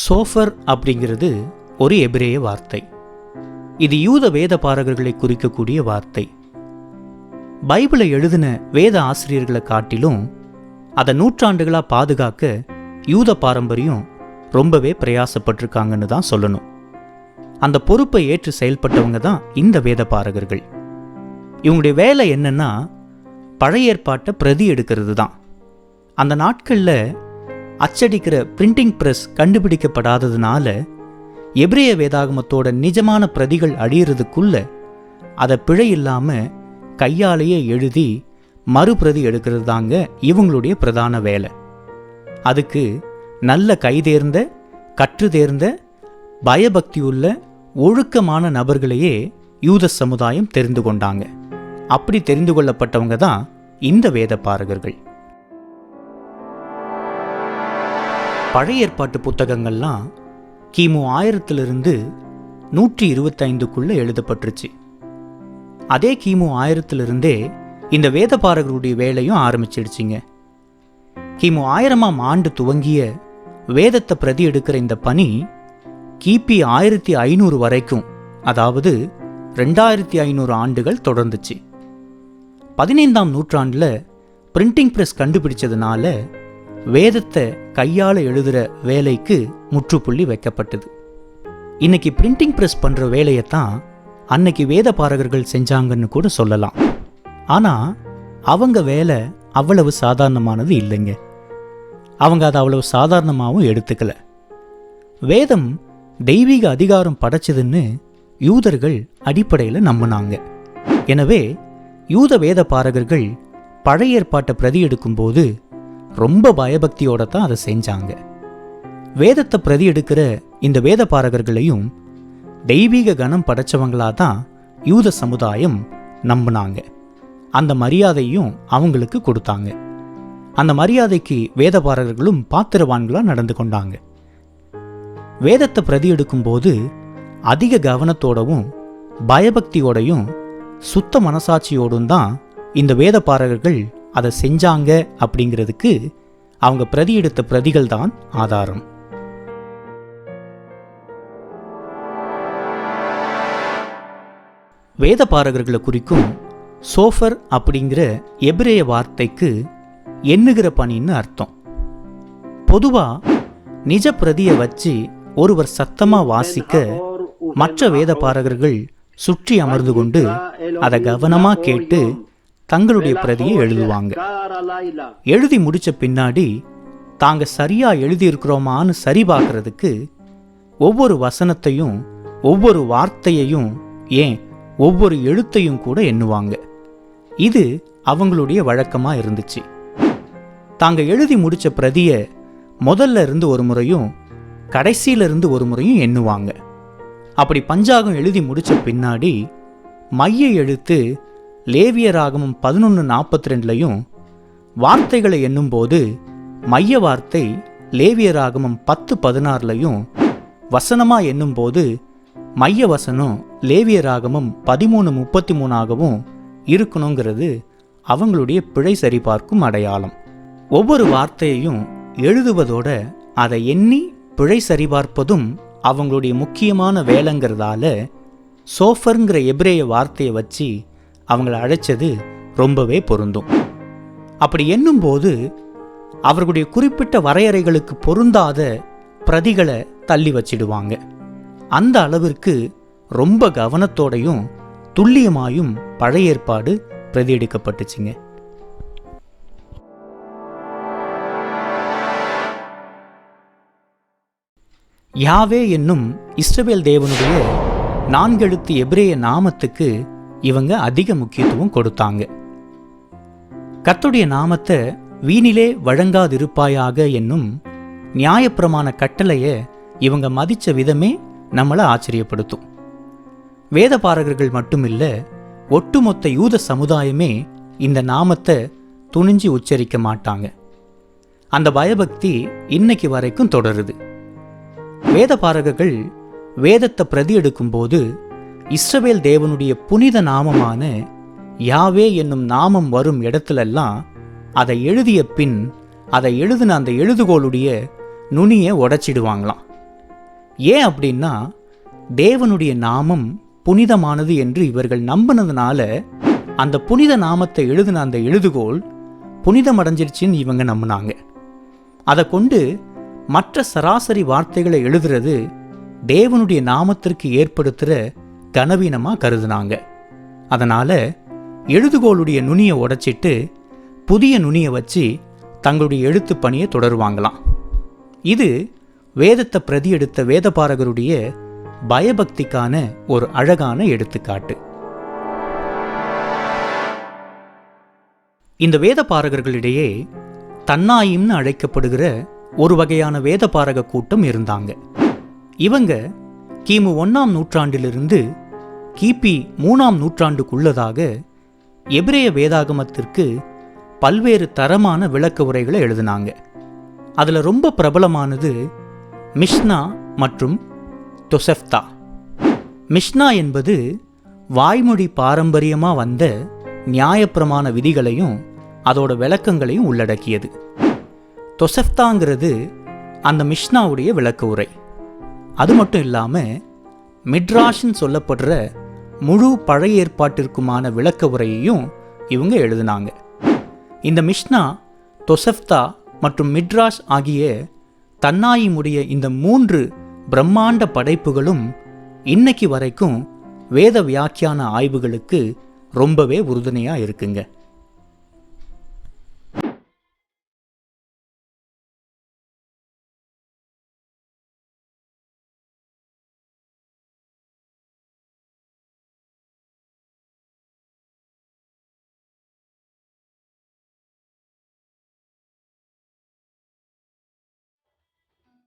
So far அப்படிங்கிறது ஒரு எபிரேய வார்த்தை. இது யூத வேத பாரகர்களை குறிக்கக்கூடிய வார்த்தை. பைபிளை எழுதின வேத ஆசிரியர்களை காட்டிலும் அதை நூற்றாண்டுகளாக பாதுகாக்க யூத பாரம்பரியம் ரொம்பவே பிரயாசப்பட்டிருக்காங்கன்னு தான் சொல்லணும். அந்த பொறுப்பை ஏற்று செயல்பட்டவங்க தான் இந்த வேத பாரகர்கள். இவங்களுடைய வேலை என்னன்னா பழைய ஏற்பாட்டை பிரதி எடுக்கிறது தான். அந்த நாட்களில் அச்சடிக்கிற பிரிண்டிங் பிரஸ் கண்டுபிடிக்கப்படாததுனால எபிரேய வேதாகமத்தோட நிஜமான பிரதிகள் அழியறதுக்குள்ள அதை பிழை இல்லாமல் கையாலேயே எழுதி மறுபிரதி எடுக்கிறது தாங்க இவங்களுடைய பிரதான வேலை. அதுக்கு நல்ல கைதேர்ந்த கற்று தேர்ந்த பயபக்தியுள்ள ஒழுக்கமான நபர்களையே யூத சமுதாயம் தெரிந்து கொண்டாங்க. அப்படி தெரிந்து கொள்ளப்பட்டவங்க தான் இந்த வேத பாரகர்கள். பழைய ஏற்பாட்டு புத்தகங்கள்லாம் கிமு 1000 125 எழுதப்பட்டுருச்சு. அதே கிமு 1000 இந்த வேத பாரகருடைய வேலையும் ஆரம்பிச்சிடுச்சிங்க. கிமு 1000 துவங்கிய வேதத்தை பிரதி எடுக்கிற இந்த பணி கிபி 1500 வரைக்கும், அதாவது 2500 ஆண்டுகள் தொடர்ந்துச்சு. 15ஆம் நூற்றாண்டில் பிரிண்டிங் பிரஸ் கண்டுபிடிச்சதுனால வேதத்தை கையால் எழுதுகிற வேலைக்கு முற்றுப்புள்ளி வைக்கப்பட்டது. இன்னைக்கு பிரிண்டிங் பிரஸ் பண்ணுற வேலையைத்தான் அன்னைக்கு வேத பாரகர்கள் செஞ்சாங்கன்னு கூட சொல்லலாம். ஆனால் அவங்க வேலை அவ்வளவு சாதாரணமானது இல்லைங்க. அவங்க அதை அவ்வளவு சாதாரணமாகவும் எடுத்துக்கல. வேதம் தெய்வீக அதிகாரம் படைச்சதுன்னு யூதர்கள் அடிப்படையில் நம்பினாங்க. எனவே யூத வேத பாரகர்கள் பழைய ஏற்பாட்டை பிரதி எடுக்கும்போது ரொம்ப பயபக்தியோட தான் அதை செஞ்சாங்க. வேதத்தை பிரதி எடுக்கிற இந்த வேத பாரகர்களையும் தெய்வீக கணம் படைச்சவங்களா தான் யூத சமுதாயம் நம்பினாங்க. அந்த மரியாதையும் அவங்களுக்கு கொடுத்தாங்க. அந்த மரியாதைக்கு வேத பாரகர்களும் பாத்திரவான்களாக நடந்து கொண்டாங்க. வேதத்தை பிரதி எடுக்கும்போது அதிக கவனத்தோடவும் பயபக்தியோடையும் சுத்த மனசாட்சியோடும் தான் இந்த வேத பாரகர்கள் அதை செஞ்சாங்க. அப்படிங்கிறதுக்கு அவங்க பிரதி எடுத்த பிரதிகள் தான் ஆதாரம். வேத பாரகர்களை குறிக்கும் சோஃபர் அப்படிங்கிற எபிரேய வார்த்தைக்கு எண்ணுகிற பணின்னு அர்த்தம். பொதுவா நிஜ பிரதியை வச்சு ஒருவர் சத்தமா வாசிக்க மற்ற வேத பாரகர்கள் சுற்றி அமர்ந்து கொண்டு அதை கவனமா கேட்டு தங்களுடைய பிரதியை எழுதுவாங்க. எழுதி முடிச்ச பின்னாடி தாங்க சரியா எழுதியிருக்கிறோமான்னு சரி பார்க்கறதுக்கு ஒவ்வொரு வசனத்தையும் ஒவ்வொரு வார்த்தையையும் ஏன் ஒவ்வொரு எழுத்தையும் கூட எண்ணுவாங்க. இது அவங்களுடைய வழக்கமா இருந்துச்சு. தாங்க எழுதி முடிச்ச பிரதியை முதல்ல இருந்து ஒரு முறையும் கடைசியில இருந்து ஒரு முறையும் எண்ணுவாங்க. அப்படி பஞ்சாகம் எழுதி முடிச்ச பின்னாடி மைய எழுத்து லேவியராகமம் 11:42 வார்த்தைகளை எண்ணும்போது மைய வார்த்தை லேவியராகமம் 10:16 வசனமா எண்ணும்போது மைய வசனம் லேவியராகமம் 13:33 இருக்கணுங்கிறது அவங்களுடைய பிழை சரிபார்க்கும் அடையாளம். ஒவ்வொரு வார்த்தையையும் எழுதுவதோட அதை எண்ணி பிழை சரிபார்ப்பதும் அவங்களுடைய முக்கியமான வேலைங்கிறதால சோஃபருங்கிற எபிரேய வார்த்தையை வச்சு அவங்கள அழைச்சது ரொம்பவே பொருந்தும். அப்படி எண்ணும்போது அவர்களுடைய குறிப்பிட்ட வரையறைகளுக்கு பொருந்தாத பிரதிகளை தள்ளி வச்சிடுவாங்க. அந்த அளவிற்கு ரொம்ப கவனத்தோடையும் துல்லியமாயும் பழைய ஏற்பாடு பிரதி எடுக்கப்பட்டுச்சுங்க. யாவே என்னும் இஸ்ரவேல் தேவனுடைய 4 எழுத்து எபிரேய நாமத்துக்கு இவங்க அதிக முக்கியத்துவம் கொடுத்தாங்க. கர்த்தருடைய நாமத்தை வீணிலே வழங்காதிருப்பாயாக என்னும் நியாயப்பிரமாண கட்டளைய இவங்க மதிச்ச விதமே நம்மளை ஆச்சரியப்படுத்தும். வேத பாரகர்கள் மட்டுமில்ல, ஒட்டுமொத்த யூத சமுதாயமே இந்த நாமத்தை துணிஞ்சு உச்சரிக்க மாட்டாங்க. அந்த பயபக்தி இன்னைக்கு வரைக்கும் தொடருது. வேத பாரகர்கள் வேதத்தை பிரதி எடுக்கும்போது இஸ்ரவேல் தேவனுடைய புனித நாமமான யாவே என்னும் நாமம் வரும் இடத்துலெல்லாம் அதை எழுதிய பின் அதை எழுதின அந்த எழுதுகோளுடைய நுனியை உடைச்சிடுவாங்களாம். ஏன் அப்படின்னா தேவனுடைய நாமம் புனிதமானது என்று இவர்கள் நம்பினதுனால அந்த புனித நாமத்தை எழுதின அந்த எழுதுகோல் புனிதம் அடைஞ்சிருச்சின்னு இவங்க நம்பினாங்க. அதை கொண்டு மற்ற சராசரி வார்த்தைகளை எழுதுறது தேவனுடைய நாமத்திற்கு ஏற்படுத்துகிற கனவீனமாக கருதுனாங்க. அதனால் எழுதுகோளுடைய நுனியை உடைச்சிட்டு புதிய நுனியை வச்சு தங்களுடைய எழுத்து பணியை தொடருவாங்களாம். இது வேதத்தை பிரதி எடுத்த வேதபாரகருடைய பயபக்திக்கான ஒரு அழகான எடுத்துக்காட்டு. இந்த வேதபாரகர்களிடையே தன்னாயிம்னு அழைக்கப்படுகிற ஒரு வகையான வேதபாரக கூட்டம் இருந்தாங்க. இவங்க கிமு 1ஆம் நூற்றாண்டிலிருந்து கிபி 3ஆம் நூற்றாண்டுக்குள்ளதாக எபிரேய வேதாகமத்திற்கு பல்வேறு தரமான விளக்க உரைகளை எழுதினாங்க. அதில் ரொம்ப பிரபலமானது மிஷ்னா மற்றும் தொசெஃப்தா. மிஷ்னா என்பது வாய்மொழி பாரம்பரியமாக வந்த நியாயப்பிரமாண விதிகளையும் அதோட விளக்கங்களையும் உள்ளடக்கியது. தொசெஃப்தாங்கிறது அந்த மிஷ்னாவுடைய விளக்க உரை. அது மட்டும் இல்லாமல் மிட்ராஷ்ன்னு சொல்லப்படுற முழு பழைய ஏற்பாட்டிற்குமான விளக்க உரையையும் இவங்க எழுதினாங்க. இந்த மிஷ்னா, தொசெஃப்தா மற்றும் மிட்ராஷ் ஆகிய தன்னாயிமுடைய இந்த 3 பிரம்மாண்ட படைப்புகளும் இன்னைக்கு வரைக்கும் வேத வியாக்கியான ஆய்வுகளுக்கு ரொம்பவே உறுதுணையாக இருக்குங்க.